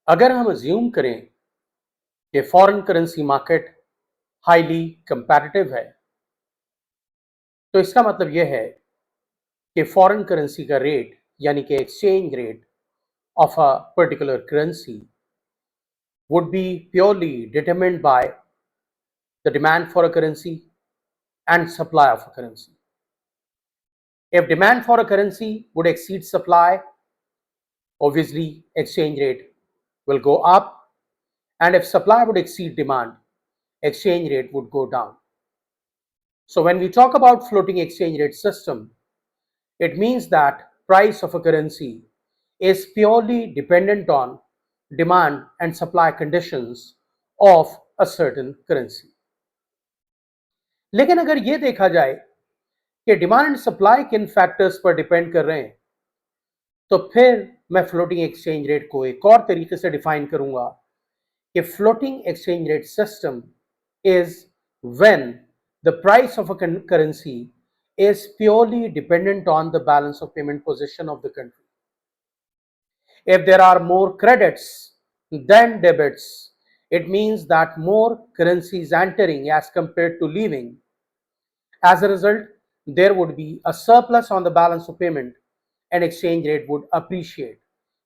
अगर हम अज्यूम करें कि foreign currency market highly comparative है, तो इसका मतलब यह है कि फॉरेन करेंसी का रेट यानी कि exchange rate of a particular currency would be purely determined by the demand for a currency and supply of a currency. If demand for a currency would exceed supply, obviously exchange rate will go up, and if supply would exceed demand, exchange rate would go down. So when we talk about floating exchange rate system, it means that price of a currency is purely dependent on demand and supply conditions of a certain currency. लेकिन अगर ये देखा जाए कि demand and supply किन factors पर depend कर रहे हैं, तो फिर मैं फ्लोटिंग एक्सचेंज रेट को एक और तरीके से डिफाइन करूंगा कि floating exchange rate system is when the price of a currency is purely dependent on the balance of payment position of the country. If there are more credits than debits, it means that more currency is entering as compared to leaving. As a result, there would be a surplus on the balance of payment and exchange rate would appreciate,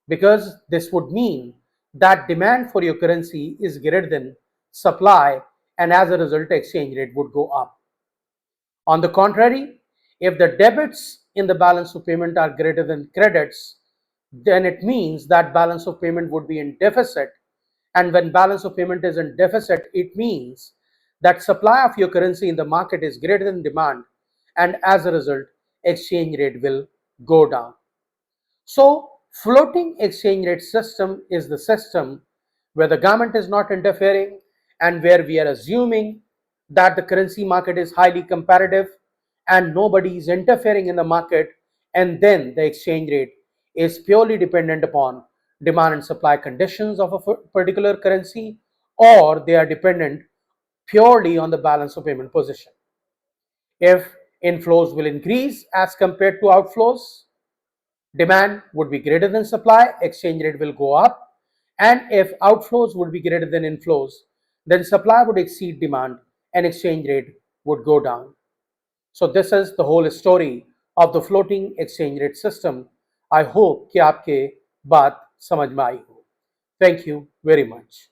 because this would mean that demand for your currency is greater than supply, and as a result exchange rate would go up. On the contrary, if the debits in the balance of payment are greater than credits, then it means that balance of payment would be in deficit, and when balance of payment is in deficit, it means that supply of your currency in the market is greater than demand, and as a result exchange rate will go down. So floating exchange rate system is the system where the government is not interfering and where we are assuming that the currency market is highly competitive and nobody is interfering in the market, and then the exchange rate is purely dependent upon demand and supply conditions of a particular currency, or they are dependent purely on the balance of payment position. If inflows will increase as compared to outflows, demand would be greater than supply, exchange rate will go up, and if outflows would be greater than inflows, then supply would exceed demand and exchange rate would go down. So this is the whole story of the floating exchange rate system. I hope कि आपके बात समझ में आई हो. Thank you very much.